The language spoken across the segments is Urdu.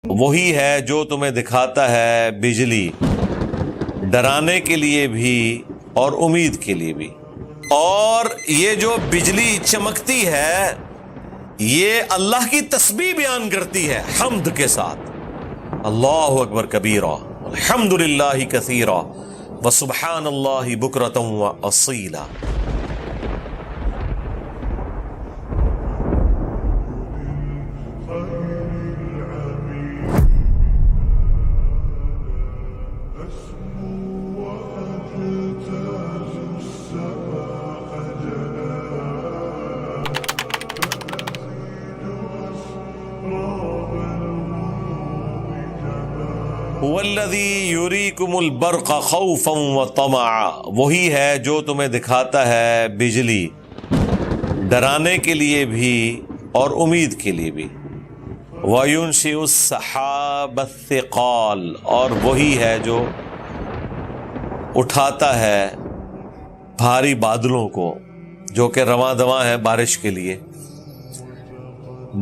وہی ہے جو تمہیں دکھاتا ہے بجلی ڈرانے کے لیے بھی اور امید کے لیے بھی. اور یہ جو بجلی چمکتی ہے یہ اللہ کی تسبیح بیان کرتی ہے حمد کے ساتھ. اللہ اکبر کبیرہ الحمد للہ کثیرہ وسبحان اللہ بکرۃ واصیلا. والذی یریکم البرق خوفا وطمعا. وہی ہے جو تمہیں دکھاتا ہے بجلی ڈرانے کے لیے بھی اور امید کے لیے بھی. وینشئ السحاب الثقال. اور وہی ہے جو اٹھاتا ہے بھاری بادلوں کو جو کہ رواں دواں ہیں بارش کے لیے.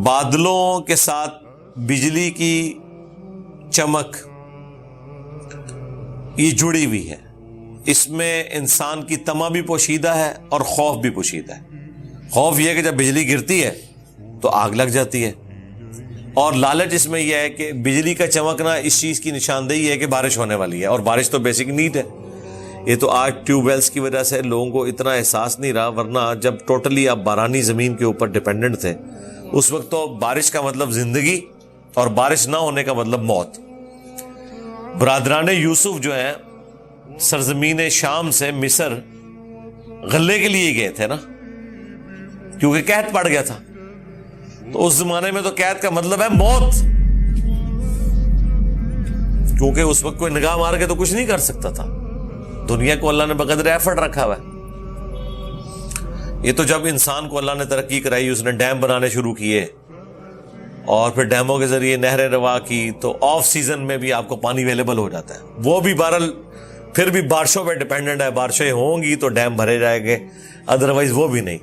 بادلوں کے ساتھ بجلی کی چمک یہ جڑی ہوئی ہے. اس میں انسان کی طمع بھی پوشیدہ ہے اور خوف بھی پوشیدہ ہے. خوف یہ ہے کہ جب بجلی گرتی ہے تو آگ لگ جاتی ہے، اور لالچ اس میں یہ ہے کہ بجلی کا چمکنا اس چیز کی نشاندہی ہے کہ بارش ہونے والی ہے، اور بارش تو بیسک نیڈ ہے. یہ تو آج ٹیوب ویلز کی وجہ سے لوگوں کو اتنا احساس نہیں رہا، ورنہ جب ٹوٹلی آپ بارانی زمین کے اوپر ڈیپینڈنٹ تھے اس وقت تو بارش کا مطلب زندگی اور بارش نہ ہونے کا مطلب موت. برادران یوسف جو ہیں سرزمین شام سے مصر غلے کے لیے گئے تھے نا، کیونکہ قحط پڑ گیا تھا. تو اس زمانے میں تو قحط کا مطلب ہے موت، کیونکہ اس وقت کوئی نگاہ مار کے تو کچھ نہیں کر سکتا تھا. دنیا کو اللہ نے بقدر ایفرٹ رکھا ہوا ہے. یہ تو جب انسان کو اللہ نے ترقی کرائی، اس نے ڈیم بنانے شروع کیے اور پھر ڈیموں کے ذریعے نہریں روا کی، تو آف سیزن میں بھی آپ کو پانی اویلیبل ہو جاتا ہے. وہ بھی بہرحال پھر بھی بارشوں پہ ڈیپینڈنٹ ہے، بارشیں ہوں گی تو ڈیم بھرے جائیں گے، ادروائز وہ بھی نہیں.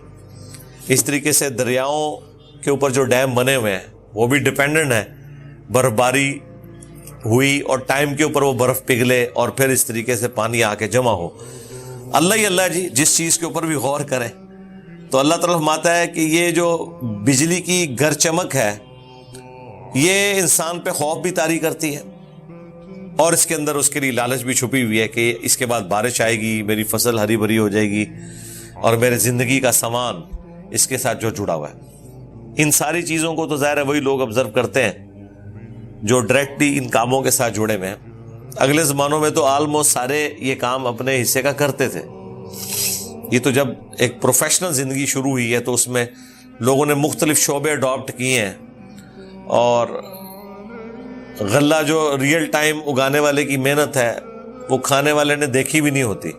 اس طریقے سے دریاؤں کے اوپر جو ڈیم بنے ہوئے ہیں وہ بھی ڈیپینڈنٹ ہیں، برف باری ہوئی اور ٹائم کے اوپر وہ برف پگھلے اور پھر اس طریقے سے پانی آ کے جمع ہو. اللہ ہی اللہ جی جس چیز کے اوپر بھی غور کرے. تو اللہ تعالیٰ فرماتا ہے کہ یہ جو بجلی کی گر چمک ہے یہ انسان پہ خوف بھی طاری کرتی ہے، اور اس کے اندر اس کے لیے لالچ بھی چھپی ہوئی ہے کہ اس کے بعد بارش آئے گی، میری فصل ہری بھری ہو جائے گی، اور میرے زندگی کا سامان اس کے ساتھ جو جڑا ہوا ہے. ان ساری چیزوں کو تو ظاہر ہے وہی لوگ آبزرو کرتے ہیں جو ڈائریکٹلی ان کاموں کے ساتھ جڑے ہوئے ہیں. اگلے زمانوں میں تو آلموسٹ سارے یہ کام اپنے حصے کا کرتے تھے. یہ تو جب ایک پروفیشنل زندگی شروع ہوئی ہے تو اس میں لوگوں نے مختلف شعبے اڈاپٹ کیے ہیں، اور غلہ جو ریئل ٹائم اگانے والے کی محنت ہے وہ کھانے والے نے دیکھی بھی نہیں ہوتی.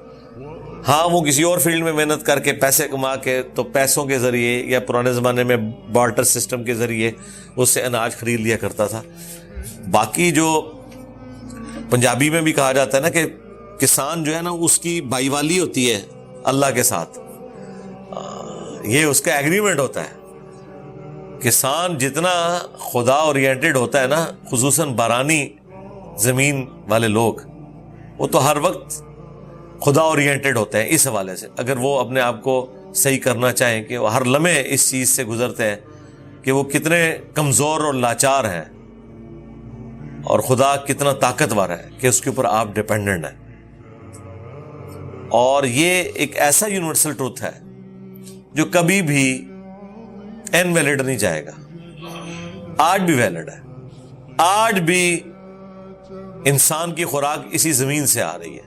ہاں وہ کسی اور فیلڈ میں محنت کر کے پیسے کما کے تو پیسوں کے ذریعے یا پرانے زمانے میں بارٹر سسٹم کے ذریعے اس سے اناج خرید لیا کرتا تھا. باقی جو پنجابی میں بھی کہا جاتا ہے نا کہ کسان جو ہے نا اس کی بائی والی ہوتی ہے اللہ کے ساتھ، یہ اس کا ایگریمنٹ ہوتا ہے. کسان جتنا خدا اورینٹڈ ہوتا ہے نا، خصوصاً بارانی زمین والے لوگ، وہ تو ہر وقت خدا اورینٹڈ ہوتے ہیں. اس حوالے سے اگر وہ اپنے آپ کو صحیح کرنا چاہیں کہ وہ ہر لمحے اس چیز سے گزرتے ہیں کہ وہ کتنے کمزور اور لاچار ہیں اور خدا کتنا طاقتور ہے کہ اس کے اوپر آپ ڈیپینڈنٹ ہیں. اور یہ ایک ایسا یونیورسل ٹروتھ ہے جو کبھی بھی انویلڈ نہیں جائے گا. آج بھی ویلڈ ہے. آج بھی انسان کی خوراک اسی زمین سے آ رہی ہے.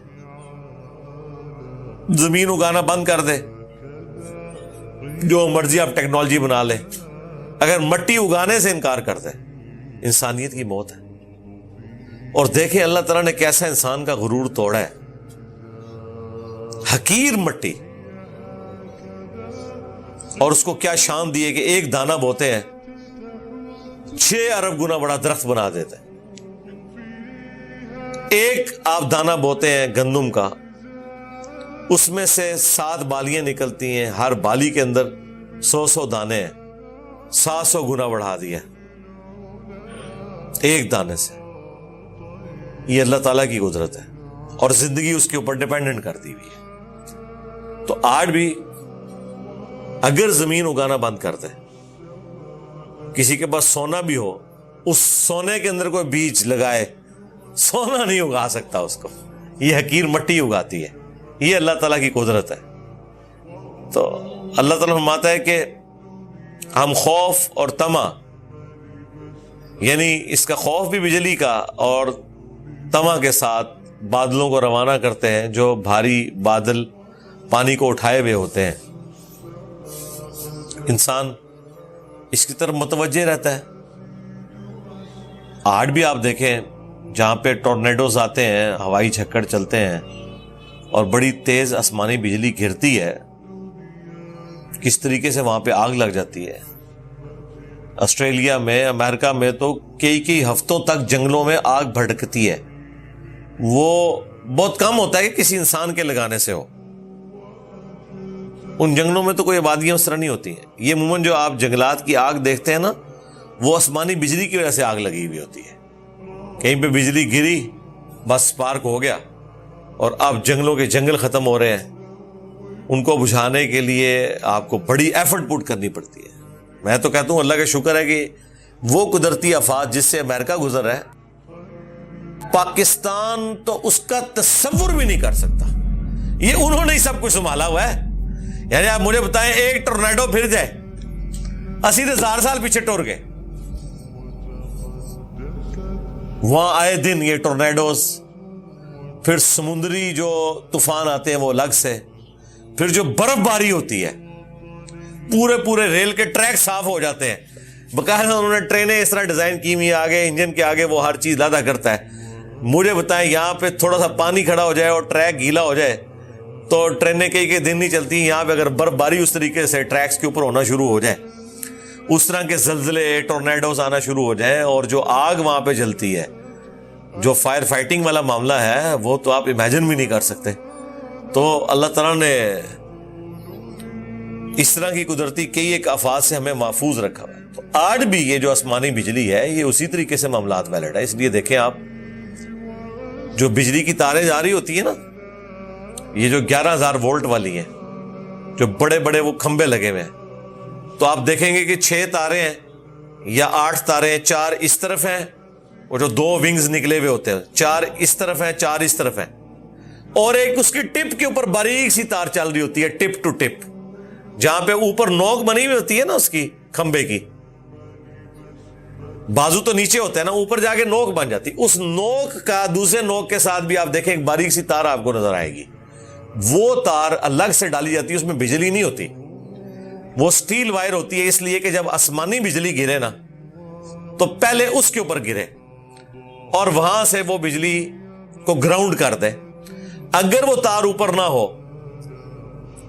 زمین اگانا بند کر دے، جو مرضی آپ ٹیکنالوجی بنا لے، اگر مٹی اگانے سے انکار کر دے انسانیت کی موت ہے. اور دیکھیں اللہ تعالیٰ نے کیسا انسان کا غرور توڑا ہے. حقیر مٹی، اور اس کو کیا شان دی ہے کہ ایک دانہ بوتے ہیں 6 ارب گنا بڑا درخت بنا دیتے ہیں. ایک آپ دانہ بوتے ہیں گندم کا، اس میں سے 7 بالیاں نکلتی ہیں، ہر بالی کے اندر 100 دانے ہیں، 700 گنا بڑھا دیا. ایک دانے سے. یہ اللہ تعالیٰ کی قدرت ہے اور زندگی اس کے اوپر ڈیپینڈنٹ کر دی ہوئی ہے. تو آج بھی اگر زمین اگانا بند کر دے, کسی کے پاس سونا بھی ہو, اس سونے کے اندر کوئی بیج لگائے, سونا نہیں اگا سکتا اس کو. یہ حقیر مٹی اگاتی ہے. یہ اللہ تعالیٰ کی قدرت ہے. تو اللہ تعالیٰ فرماتا ہے کہ ہم خوف اور طمع, یعنی اس کا خوف بھی بجلی کا اور طمع کے ساتھ بادلوں کو روانہ کرتے ہیں, جو بھاری بادل پانی کو اٹھائے ہوئے ہوتے ہیں. انسان اس کی طرف متوجہ رہتا ہے. آج بھی آپ دیکھیں جہاں پہ ٹورنیڈوز آتے ہیں, ہوائی جھکڑ چلتے ہیں اور بڑی تیز آسمانی بجلی گرتی ہے, کس طریقے سے وہاں پہ آگ لگ جاتی ہے. آسٹریلیا میں, امریکہ میں تو کئی ہفتوں تک جنگلوں میں آگ بھڑکتی ہے. وہ بہت کم ہوتا ہے کہ کسی انسان کے لگانے سے ہو. ان جنگلوں میں تو کوئی آبادیاں اس طرح نہیں ہوتی ہیں. یہ عموماً جو آپ جنگلات کی آگ دیکھتے ہیں نا, وہ آسمانی بجلی کی وجہ سے آگ لگی ہوئی ہوتی ہے. کہیں پہ بجلی گری, بس سپارک ہو گیا, اور اب جنگلوں کے جنگل ختم ہو رہے ہیں. ان کو بجھانے کے لیے آپ کو بڑی ایفرٹ پٹ کرنی پڑتی ہے. میں تو کہتا ہوں اللہ کا شکر ہے کہ وہ قدرتی آفات جس سے امریکہ گزر رہا ہے, پاکستان تو اس کا تصور بھی نہیں کر سکتا. یہ انہوں نے ہی سب کچھ سنبھالا ہوا ہے. یعنی آپ مجھے بتائیں ایک ٹورنیڈو پھر جائے, 80,000 سال پیچھے ٹور گئے. وہاں آئے دن یہ ٹورنیڈوز, پھر سمندری جو طوفان آتے ہیں وہ الگ سے, پھر جو برف باری ہوتی ہے, پورے ریل کے ٹریک صاف ہو جاتے ہیں. باقاعدہ انہوں نے ٹرینیں اس طرح ڈیزائن کی ہوئی, آگے انجن کے آگے وہ ہر چیز لادا کرتا ہے. مجھے بتائیں یہاں پہ تھوڑا سا پانی کھڑا ہو جائے اور ٹریک گیلا ہو جائے تو ٹرینیں کئی دن نہیں چلتی. یہاں پہ اگر برف باری اس طریقے سے ٹریکس کے اوپر ہونا شروع ہو جائے, اس طرح کے زلزلے ٹورنیڈوز آنا شروع ہو جائیں, اور جو آگ وہاں پہ جلتی ہے, جو فائر فائٹنگ والا معاملہ ہے, وہ تو آپ امیجن بھی نہیں کر سکتے. تو اللہ تعالیٰ نے اس طرح کی قدرتی کئی ایک آفات سے ہمیں محفوظ رکھا ہے. تو آج بھی یہ جو آسمانی بجلی ہے یہ اسی طریقے سے معاملات ویلڈ ہے. اس لیے دیکھیں آپ, جو بجلی کی تاریں جا رہی ہوتی ہیں نا, یہ جو 11,000 وولٹ والی ہیں, جو بڑے وہ کھمبے لگے ہوئے ہیں, تو آپ دیکھیں گے کہ 6 تاریں ہیں یا 8 تاریں ہیں. 4 اس طرف ہیں, وہ جو 2 ونگز نکلے ہوئے ہوتے ہیں, 4 اس طرف ہیں, 4 اس طرف ہیں, اور ایک اس کی ٹپ کے اوپر باریک سی تار چل رہی ہوتی ہے, ٹپ ٹو ٹپ, جہاں پہ اوپر نوک بنی ہوئی ہوتی ہے نا اس کی کھمبے کی. بازو تو نیچے ہوتا ہے نا, اوپر جا کے نوک بن جاتی. اس نوک کا دوسرے نوک کے ساتھ بھی آپ دیکھیں ایک باریک سی تار آپ کو نظر آئے گی. وہ تار الگ سے ڈالی جاتی ہے, اس میں بجلی نہیں ہوتی, وہ سٹیل وائر ہوتی ہے. اس لیے کہ جب آسمانی بجلی گرے نا تو پہلے اس کے اوپر گرے اور وہاں سے وہ بجلی کو گراؤنڈ کر دے. اگر وہ تار اوپر نہ ہو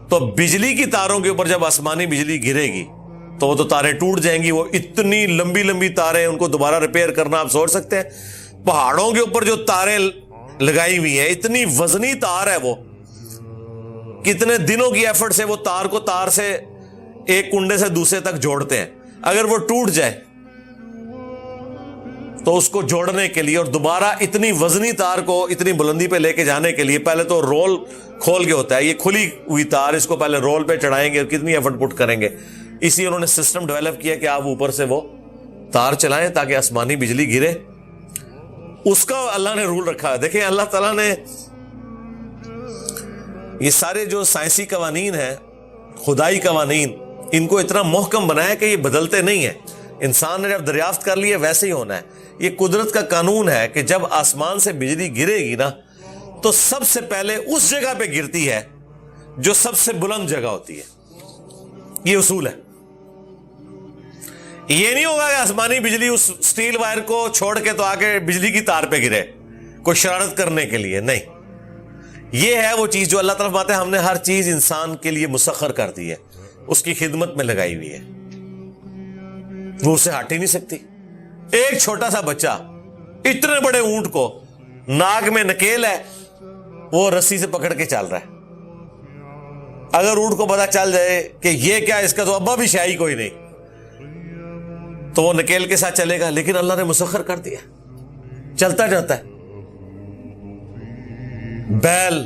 تو بجلی کی تاروں کے اوپر جب آسمانی بجلی گرے گی تو وہ تو تاریں ٹوٹ جائیں گی. وہ اتنی لمبی تاریں, ان کو دوبارہ ریپیئر کرنا آپ سوچ سکتے ہیں. پہاڑوں کے اوپر جو تاریں لگائی ہوئی ہیں, اتنی وزنی تار ہے, وہ کتنے دنوں کی ایفرٹ سے وہ تار کو تار سے ایک کنڈے سے دوسرے تک جوڑتے ہیں. اگر وہ ٹوٹ جائے تو اس کو جوڑنے کے لیے اور دوبارہ اتنی وزنی تار کو اتنی بلندی پہ لے کے جانے کے لیے پہلے تو رول کھول کے ہوتا ہے. یہ کھلی ہوئی تار, اس کو پہلے رول پہ چڑھائیں گے اور کتنی ایفرٹ پٹ کریں گے. اسی انہوں نے سسٹم ڈیولپ کیا کہ آپ اوپر سے وہ تار چلائیں تاکہ آسمانی بجلی گرے. اس کا اللہ نے رول رکھا ہے. دیکھیں اللہ تعالیٰ نے یہ سارے جو سائنسی قوانین ہیں, خدائی قوانین, ان کو اتنا محکم بنایا کہ یہ بدلتے نہیں ہیں. انسان نے جب دریافت کر لیا ویسے ہی ہونا ہے. یہ قدرت کا قانون ہے کہ جب آسمان سے بجلی گرے گی نا تو سب سے پہلے اس جگہ پہ گرتی ہے جو سب سے بلند جگہ ہوتی ہے. یہ اصول ہے. یہ نہیں ہوگا کہ آسمانی بجلی اس سٹیل وائر کو چھوڑ کے تو آگے بجلی کی تار پہ گرے کوئی شرارت کرنے کے لیے. نہیں, یہ ہے وہ چیز جو اللہ تعالیٰ فرماتے ہیں ہم نے ہر چیز انسان کے لیے مسخر کر دی ہے, اس کی خدمت میں لگائی ہوئی ہے, وہ اسے ہٹ ہی نہیں سکتی. ایک چھوٹا سا بچہ اتنے بڑے اونٹ کو ناک میں نکیل ہے, وہ رسی سے پکڑ کے چل رہا ہے. اگر اونٹ کو پتا چل جائے کہ یہ کیا, اس کا تو ابا بھی شاہی کوئی نہیں, تو وہ نکیل کے ساتھ چلے گا، لیکن اللہ نے مسخر کر دیا، چلتا جاتا ہے. بیل،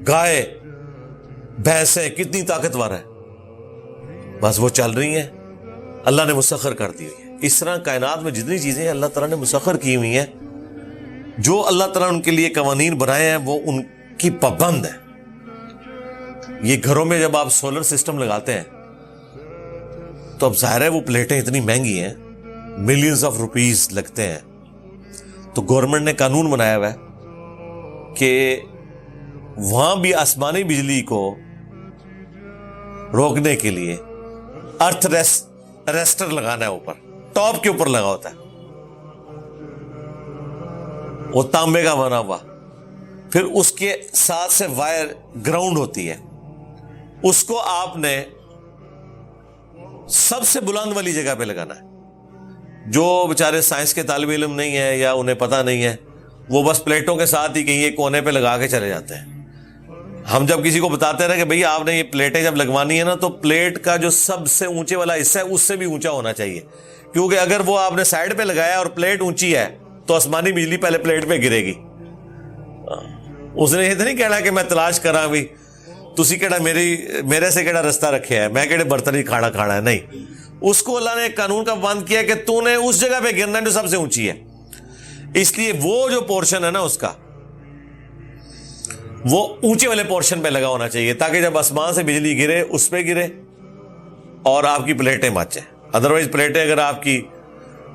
گائے، بھینسیں کتنی طاقتور ہے، بس وہ چل رہی ہیں، اللہ نے مسخر کر دی ہوئی ہے. اس طرح کائنات میں جتنی چیزیں اللہ تعالیٰ نے مسخر کی ہوئی ہیں، جو اللہ تعالیٰ نے ان کے لیے قوانین بنائے ہیں وہ ان کی پابند ہے. یہ گھروں میں جب آپ سولر سسٹم لگاتے ہیں تو اب ظاہر ہے وہ پلیٹیں اتنی مہنگی ہیں، ملینز آف روپیز لگتے ہیں. تو گورنمنٹ نے قانون بنایا ہوا ہے کہ وہاں بھی آسمانی بجلی کو روکنے کے لیے ارتھ ریسٹر لگانا ہے، اوپر ٹاپ کے اوپر لگا ہوتا ہے، وہ تانبے کا بنا ہوا، پھر اس کے ساتھ سے وائر گراؤنڈ ہوتی ہے، اس کو آپ نے سب سے بلند والی جگہ پہ لگانا ہے. جو بیچارے سائنس کے طالب علم نہیں ہیں یا انہیں پتہ نہیں ہے، وہ بس پلیٹوں کے ساتھ ہی کہیں ایک کونے پہ لگا کے چلے جاتے ہیں. ہم جب کسی کو بتاتے رہے کہ بھئی آپ نے یہ پلیٹیں جب لگوانی ہے نا، تو پلیٹ کا جو سب سے اونچے والا حصہ ہے اس سے بھی اونچا ہونا چاہیے، کیونکہ اگر وہ آپ نے سائڈ پہ لگایا اور پلیٹ اونچی ہے تو آسمانی بجلی پہلے پلیٹ پہ گرے گی. اس نے یہ تو نہیں کہنا کہ میں تلاش کراں بھی تسی کہڑا میرے سے کہڑا رستہ رکھے ہے، میں کہڑے برتن ہی کھانا ہے. نہیں، اس کو اللہ نے ایک قانون کا بند کیا کہ تو نے اس جگہ پہ گرنا ہے جو سب سے اونچی ہے. اس لیے وہ جو پورشن ہے نا اس کا، وہ اونچے والے پورشن پہ لگا ہونا چاہیے، تاکہ جب آسمان سے بجلی گرے اس پہ گرے اور آپ کی پلیٹیں بچیں. ادروائز پلیٹیں اگر آپ کی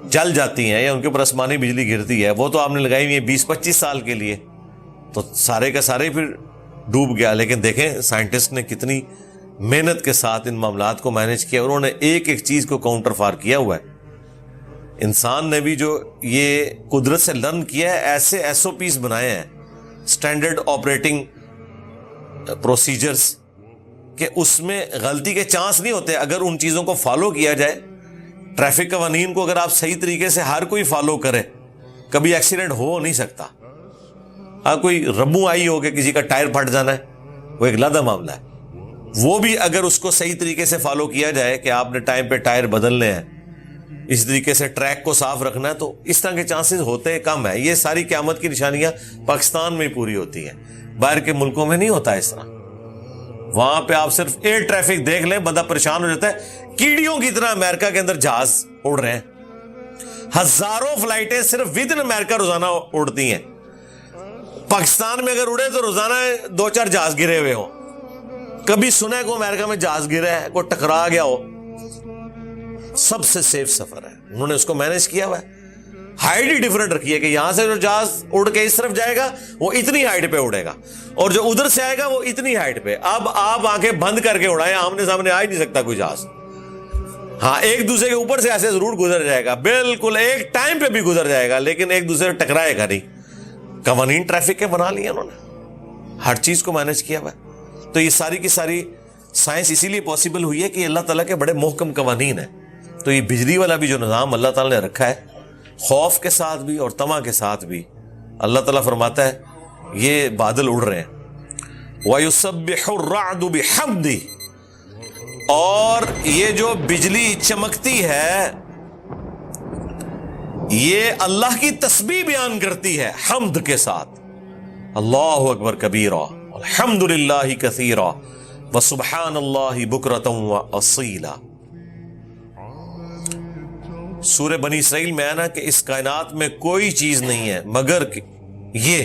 جل جاتی ہیں یا ان کے اوپر آسمانی بجلی گرتی ہے، وہ تو آپ نے لگائی ہوئی ہے 20-25 سال کے لیے، تو سارے کا سارے پھر ڈوب گیا. لیکن دیکھیں سائنٹسٹ نے کتنی محنت کے ساتھ ان معاملات کو مینج کیا، انہوں نے ایک ایک چیز کو کاؤنٹر فار کیا ہوا ہے. انسان نے بھی جو یہ قدرت سے لرن کیا ہے، ایسے SOPs بنائے ہیں، اسٹینڈرڈ آپریٹنگ پروسیجرز، کہ اس میں غلطی کے چانس نہیں ہوتے اگر ان چیزوں کو فالو کیا جائے. ٹریفک قوانین کو اگر آپ صحیح طریقے سے ہر کوئی فالو کرے، کبھی ایکسیڈنٹ ہو نہیں سکتا. ہاں کوئی ربو آئی ہو کہ کسی کا ٹائر پھٹ جانا ہے، وہ ایک علیحدہ معاملہ ہے. وہ بھی اگر اس کو صحیح طریقے سے فالو کیا جائے کہ آپ نے ٹائم پہ ٹائر بدلنے ہیں، اس طریقے سے ٹریک کو صاف رکھنا ہے، تو اس طرح کے چانسز ہوتے کم ہے. یہ ساری قیامت کی نشانیاں پاکستان میں پوری ہوتی ہیں، باہر کے ملکوں میں نہیں ہوتا اس طرح. وہاں پہ آپ صرف ایئر ٹریفک دیکھ لیں، بندہ پریشان ہو جاتا ہے. کیڑیوں کی طرح امریکہ کے اندر جہاز اڑ رہے ہیں، ہزاروں فلائٹیں صرف ود ان امریکہ روزانہ اڑتی ہیں. پاکستان میں اگر اڑے تو روزانہ 2-4 جہاز گرے ہوئے ہوں. کبھی سنا ہے کو امریکہ میں جہاز گرا ہے، کوئی ٹکرا گیا ہو؟ سب سے سیف سفر ہے، انہوں نے اس کو مینج کیا ہوا ہے. ہائٹ ہی ڈیفرنٹ رکھی ہے کہ یہاں سے جو جہاز اڑ کے اس طرف جائے گا وہ اتنی ہائٹ پہ اڑے گا، اور جو ادھر سے آئے گا وہ اتنی ہائٹ پہ. اب آپ آنکھیں بند کر کے اڑائیں، آمنے سامنے آ ہی نہیں سکتا کوئی جہاز. ہاں ایک دوسرے کے اوپر سے ایسے ضرور گزر جائے گا، بالکل ایک ٹائم پہ بھی گزر جائے گا، لیکن ایک دوسرے سے ٹکرائے گا نہیں. قوانین ٹریفک کے بنا لیے انہوں نے، ہر چیز کو مینج کیا ہوا ہے. تو یہ ساری کی ساری سائنس اسی لیے پاسبل ہوئی ہے کہ اللہ تعالیٰ کے بڑے محکم قوانین ہیں. تو یہ بجلی والا بھی جو نظام اللہ تعالیٰ نے رکھا ہے، خوف کے ساتھ بھی اور طمع کے ساتھ بھی، اللہ تعالیٰ فرماتا ہے یہ بادل اڑ رہے ہیں، وَيُسَبِّحُ الرَّعْدُ بِحَمْدِهِ، اور یہ جو بجلی چمکتی ہے یہ اللہ کی تسبیح بیان کرتی ہے حمد کے ساتھ. اللہ اکبر کبیرا الحمد للہ کثیرا وسبحان اللہ بکرۃ واصیلا. سورہ بنی اسرائیل میں ہے نا کہ اس کائنات میں کوئی چیز نہیں ہے مگر یہ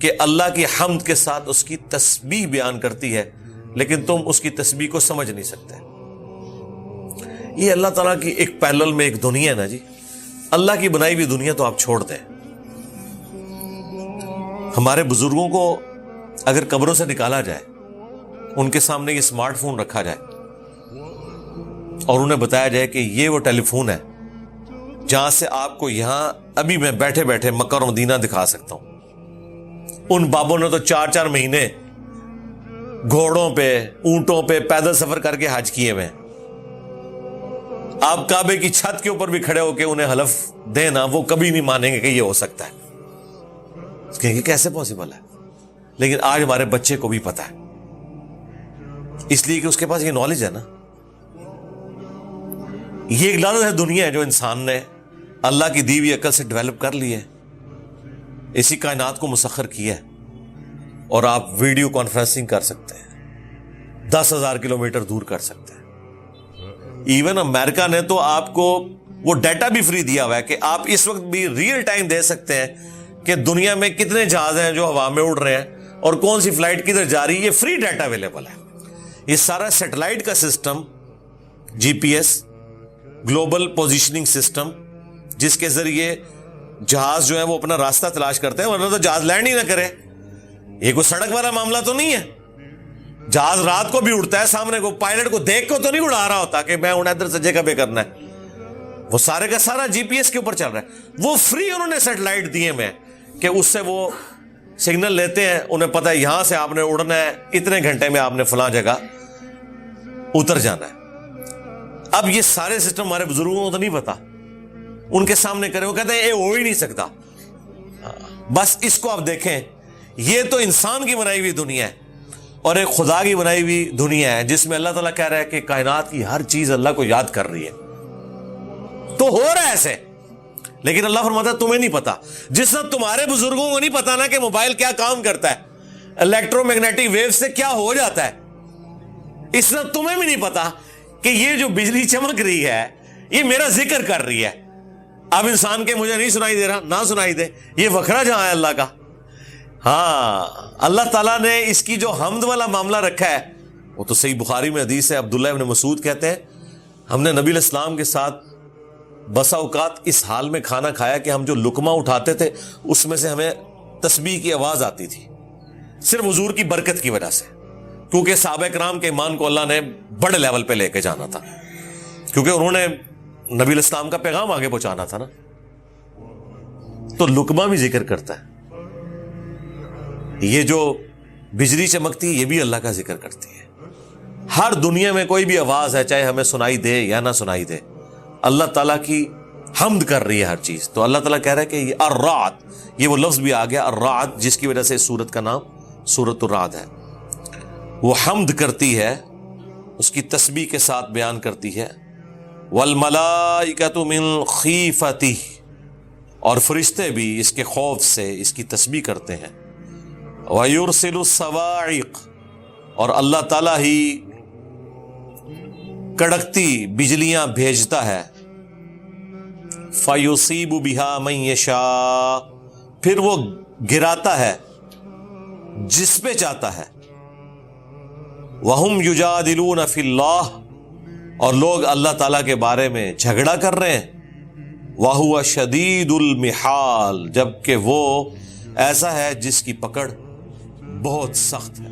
کہ اللہ کی حمد کے ساتھ اس کی تسبیح بیان کرتی ہے، لیکن تم اس کی تسبیح کو سمجھ نہیں سکتے. یہ اللہ تعالیٰ کی ایک پیرلل میں ایک دنیا ہے نا جی. اللہ کی بنائی ہوئی دنیا تو آپ چھوڑ دیں. ہمارے بزرگوں کو اگر قبروں سے نکالا جائے، ان کے سامنے یہ اسمارٹ فون رکھا جائے اور انہیں بتایا جائے کہ یہ وہ ٹیلی فون ہے جہاں سے آپ کو یہاں ابھی میں بیٹھے بیٹھے مکہ اور مدینہ دکھا سکتا ہوں. ان بابوں نے تو 4-4 مہینے گھوڑوں پہ، اونٹوں پہ پیدل سفر کر کے حج کیے ہوئے. آپ کعبے کی چھت کے اوپر بھی کھڑے ہو کے انہیں حلف دینا، وہ کبھی نہیں مانیں گے کہ یہ ہو سکتا ہے. کہیں گے کیسے پاسبل ہے؟ لیکن آج ہمارے بچے کو بھی پتا ہے، اس لیے کہ اس کے پاس یہ نالج ہے نا. یہ ایک لعنت ہے دنیا ہے جو انسان نے اللہ کی دی ہوئی عقل سے ڈیولپ کر لی ہے، اسی کائنات کو مسخر کیا ہے، اور آپ ویڈیو کانفرنسنگ کر سکتے ہیں، 10,000 کلومیٹر دور کر سکتے ہیں۔ ایون امریکہ نے تو آپ کو وہ ڈیٹا بھی فری دیا ہوا ہے کہ آپ اس وقت بھی ریئل ٹائم دے سکتے ہیں کہ دنیا میں کتنے جہاز ہیں جو ہوا میں اڑ رہے ہیں اور کون سی فلائٹ کدھر جا رہی ہے، یہ فری ڈیٹا اویلیبل ہے۔ یہ سارا سیٹلائٹ کا system, G P S, global positioning system, جس کے ذریعے جہاز جو ہے وہ اپنا راستہ تلاش کرتے ہیں، ورنہ تو جہاز لینڈ ہی نہ کرے۔ یہ کوئی سڑک والا معاملہ تو نہیں ہے، جہاز رات کو بھی اڑتا ہے، سامنے کو پائلٹ کو دیکھ کو تو نہیں اڑا رہا ہوتا کہ میں ادھر سے جگہ پہ کرنا ہے، وہ سارے کا سارا جی پی ایس کے اوپر چل رہا ہے۔ وہ فری انہوں نے سیٹلائٹ دیے میں کہ اس سے وہ سگنل لیتے ہیں، انہیں پتا ہے یہاں سے آپ نے اڑنا ہے، اتنے گھنٹے میں آپ نے فلاں جگہ اتر جانا ہے۔ اب یہ سارے سسٹم ہمارے بزرگوں کو تو نہیں پتا، ان کے سامنے کرے وہ کہتے ہیں یہ ہو ہی نہیں سکتا۔ بس اس کو آپ دیکھیں، یہ تو انسان کی بنائی ہوئی دنیا ہے اور ایک خدا کی بنائی ہوئی دنیا ہے جس میں اللہ تعالیٰ کہہ رہا ہے کہ کائنات کی ہر چیز اللہ کو یاد کر رہی ہے، تو ہو رہا ہے ایسے، لیکن اللہ فرماتا ہے تمہیں نہیں پتا۔ جس طرح تمہارے بزرگوں کو نہیں پتا نا کہ موبائل کیا کام کرتا ہے، الیکٹرو میگنیٹک ویو سے کیا ہو جاتا ہے، اس طرح تمہیں بھی نہیں پتا کہ یہ جو بجلی چمک رہی ہے یہ میرا ذکر کر رہی ہے۔ اب انسان کے مجھے نہیں سنائی دے رہا، نہ سنائی دے، یہ وکھرا جہاں ہے اللہ کا۔ ہاں، اللہ تعالیٰ نے اس کی جو حمد والا معاملہ رکھا ہے وہ تو صحیح بخاری میں حدیث ہے، عبداللہ ابن مسعود کہتے ہیں ہم نے نبی علیہ السلام کے ساتھ بسا اوقات اس حال میں کھانا کھایا کہ ہم جو لقمہ اٹھاتے تھے اس میں سے ہمیں تسبیح کی آواز آتی تھی، صرف حضور کی برکت کی وجہ سے، کیونکہ صحابہ کرام کے ایمان کو اللہ نے بڑے لیول پہ لے کے جانا تھا، کیونکہ انہوں نے نبی علیہ السلام کا پیغام آگے پہنچانا تھا نا۔ تو لقمہ بھی ذکر کرتا ہے، یہ جو بجلی چمکتی ہے یہ بھی اللہ کا ذکر کرتی ہے۔ ہر دنیا میں کوئی بھی آواز ہے، چاہے ہمیں سنائی دے یا نہ سنائی دے، اللہ تعالیٰ کی حمد کر رہی ہے ہر چیز۔ تو اللہ تعالیٰ کہہ رہا ہے کہ یہ الرعد، یہ وہ لفظ بھی آ گیا الرعد، جس کی وجہ سے اس سورت کا نام سورۃ الرعد ہے۔ وہ حمد کرتی ہے، اس کی تسبیح کے ساتھ بیان کرتی ہے۔ والملائکۃ من خیفتہ، اور فرشتے بھی اس کے خوف سے اس کی تسبیح کرتے ہیں۔ وَيُرْسِلُ الصَّوَاعِقَ، اور اللہ تعالیٰ ہی کڑکتی بجلیاں بھیجتا ہے۔ فَيُصِيبُ بِهَا مَن يَشَاءُ، پھر وہ گراتا ہے جس پہ چاہتا ہے۔ وَهُمْ يُجَادِلُونَ فِي اللَّهِ، اور لوگ اللہ تعالیٰ کے بارے میں جھگڑا کر رہے ہیں۔ وَهُوَ شَدِيدُ الْمِحَالِ، جبکہ وہ ایسا ہے جس کی پکڑ بہت سخت ہے۔